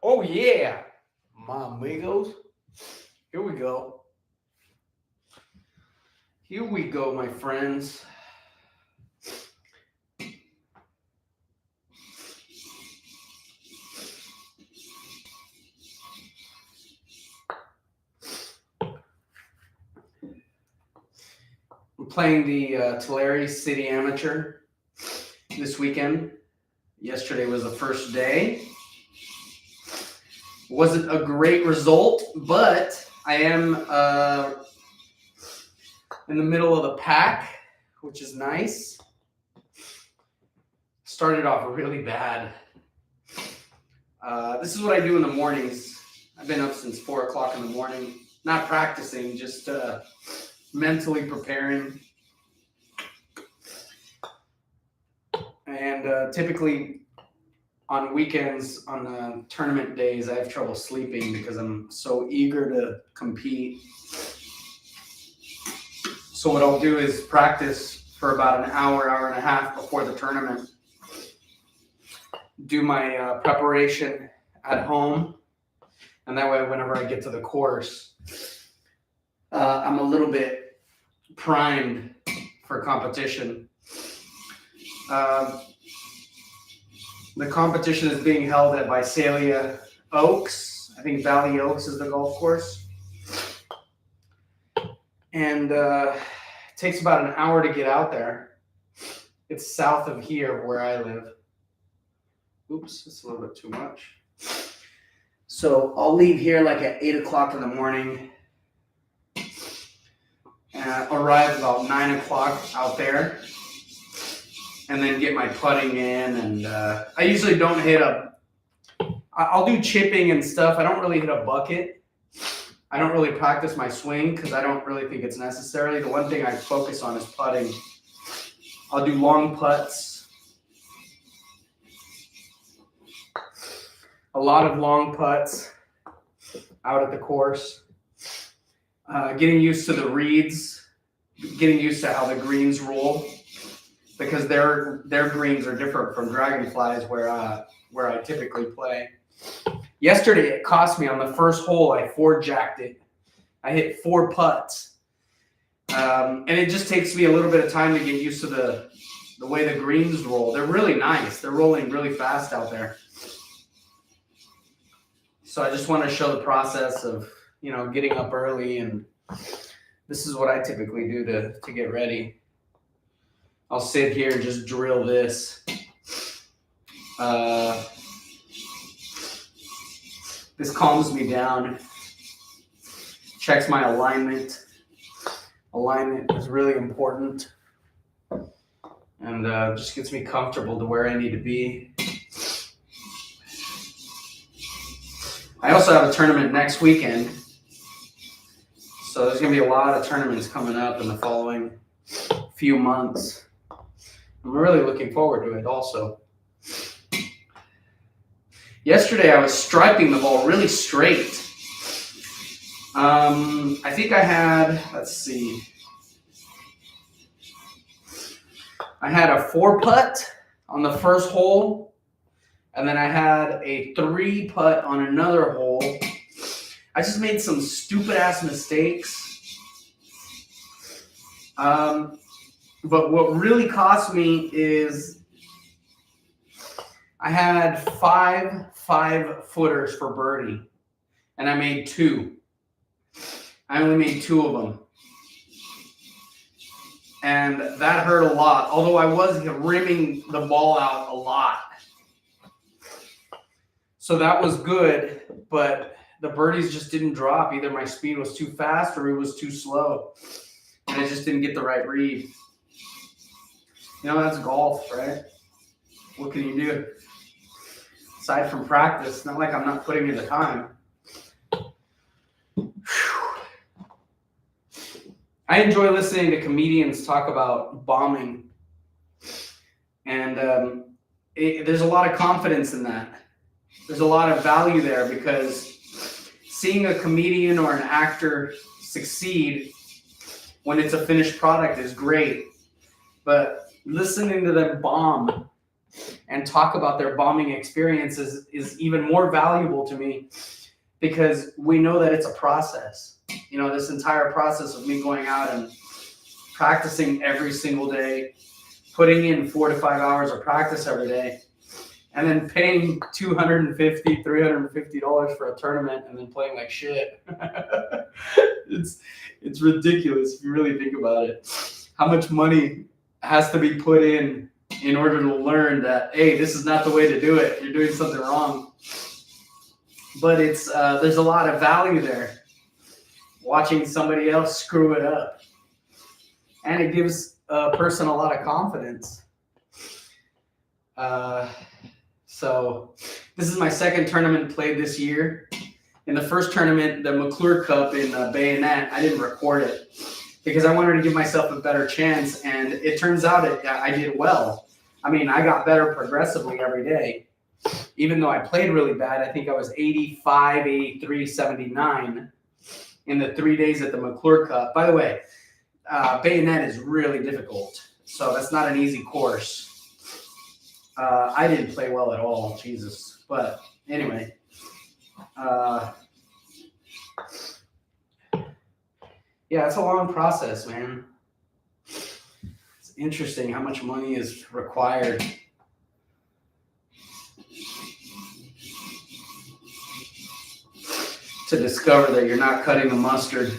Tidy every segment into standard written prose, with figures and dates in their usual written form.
Oh yeah, my amigos. Here we go. Here we go, my friends. I'm playing the Tulare City Amateur this weekend. Yesterday was the first day. Wasn't a great result, but I am in the middle of the pack, which is nice. Started off really bad. This is what I do in the mornings. I've been up since 4 o'clock in the morning, not practicing, just mentally preparing. And typically on weekends, on the tournament days, I have trouble sleeping because I'm so eager to compete. So what I'll do is practice for about an hour, hour and a half before the tournament. Do my preparation at home, and that way whenever I get to the course, I'm a little bit primed for competition. The competition is being held at Visalia Oaks. I think Valley Oaks is the golf course. And it takes about an hour to get out there. It's south of here where I live. Oops, it's a little bit too much. So I'll leave here like at 8 o'clock in the morning. Arrive about 9 o'clock out there. And then get my putting in. And I usually don't hit I'll do chipping and stuff. I don't really hit a bucket. I don't really practice my swing because I don't really think it's necessary. The one thing I focus on is putting. I'll do long putts. A lot of long putts out at the course. Getting used to the reeds. Getting used to how the greens roll. Because their greens are different from Dragonflies where I typically play. Yesterday it cost me on the first hole. I four-jacked it. I hit 4 putts, and it just takes me a little bit of time to get used to the way the greens roll. They're really nice. They're rolling really fast out there. So I just want to show the process of getting up early, and this is what I typically do to get ready. I'll sit here and just drill this. This calms me down. Checks my alignment. Alignment is really important. And just gets me comfortable to where I need to be. I also have a tournament next weekend. So there's going to be a lot of tournaments coming up in the following few months. I'm really looking forward to it also. Yesterday I was striping the ball really straight. I think I had, let's see. I had a 4-putt on the first hole, and then I had a 3-putt on another hole. I just made some stupid ass mistakes. But what really cost me is I had 5 5-footers for birdie, and I made 2. I only made 2 of them. And that hurt a lot, although I was rimming the ball out a lot. So that was good, but the birdies just didn't drop. Either my speed was too fast or it was too slow. And I just didn't get the right read. That's golf, right? What can you do? Aside from practice, it's not like I'm not putting in the time. I enjoy listening to comedians talk about bombing. And there's a lot of confidence in that. There's a lot of value there because seeing a comedian or an actor succeed when it's a finished product is great. But listening to them bomb and talk about their bombing experiences is even more valuable to me, because we know that it's a process. You know, this entire process of me going out and practicing every single day, putting in 4 to 5 hours of practice every day, and then paying $250, $350 for a tournament and then playing like shit. It's ridiculous if you really think about it. How much money has to be put in order to learn that, hey, this is not the way to do it. You're doing something wrong. But it's there's a lot of value there, watching somebody else screw it up. And it gives a person a lot of confidence. So this is my second tournament played this year. In the first tournament, the McClure Cup in Bayonet, I didn't record it because I wanted to give myself a better chance, and it turns out I did well. I mean, I got better progressively every day. Even though I played really bad, I think I was 85, 83, 79 in the 3 days at the McClure Cup. By the way, Bayonet is really difficult, so that's not an easy course. I didn't play well at all, Jesus. But anyway, yeah, it's a long process, man. It's interesting how much money is required. To discover that you're not cutting the mustard.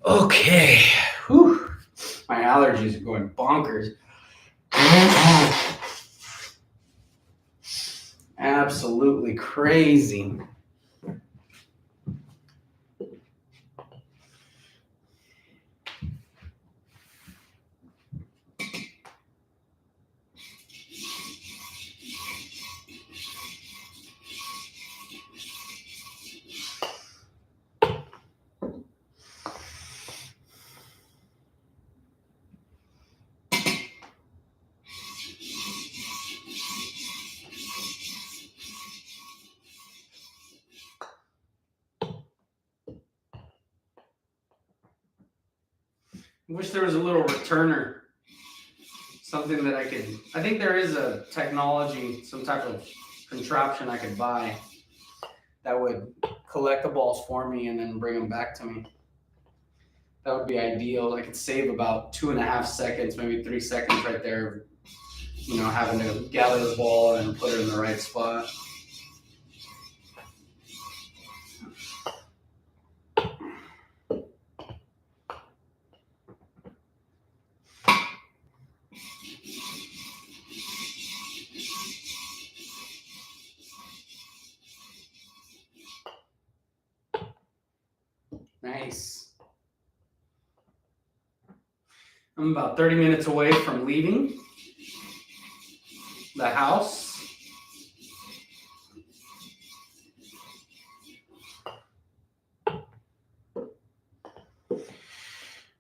Okay. Whew. My allergies are going bonkers. Absolutely crazy. I wish there was a little returner, something that I think there is a technology, some type of contraption I could buy that would collect the balls for me and then bring them back to me. That would be ideal. I could save about 2.5 seconds, maybe 3 seconds right there, you know, having to gather the ball and put it in the right spot. Nice. I'm about 30 minutes away from leaving the house.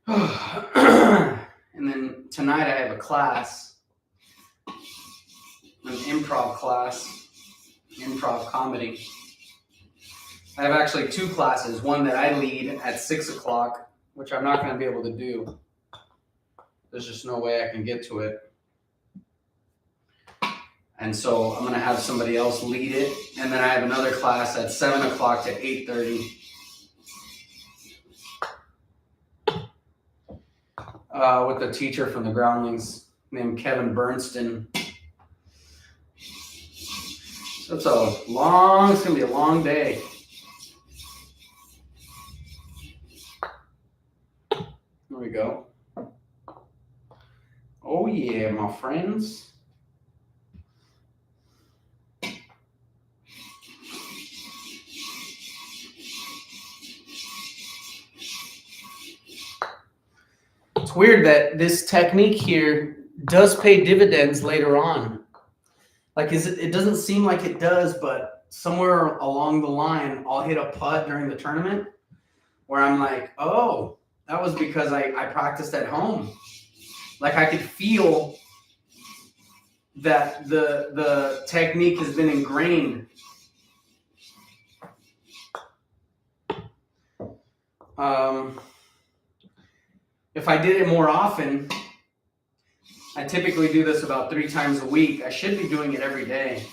And then tonight I have a class, an improv class, improv comedy. I have actually 2 classes, one that I lead at 6 o'clock, which I'm not going to be able to do. There's just no way I can get to it. And so I'm going to have somebody else lead it. And then I have another class at 7 o'clock to 8:30. With a teacher from the Groundlings named Kevin Bernston. So it's going to be a long day. There we go. Oh yeah, my friends. It's weird that this technique here does pay dividends later on. Like, it doesn't seem like it does, but somewhere along the line, I'll hit a putt during the tournament where I'm like, oh, that was because I practiced at home. Like, I could feel that the technique has been ingrained. If I did it more often, I typically do this about 3 times a week. I should be doing it every day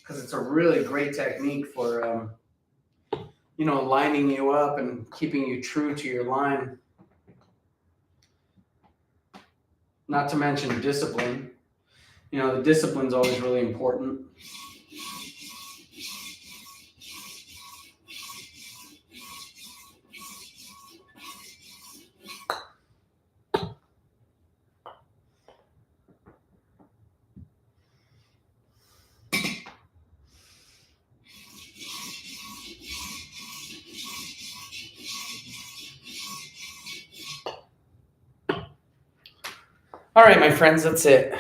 because it's a really great technique for, lining you up and keeping you true to your line. Not to mention discipline. The discipline's always really important. All right, my friends, that's it.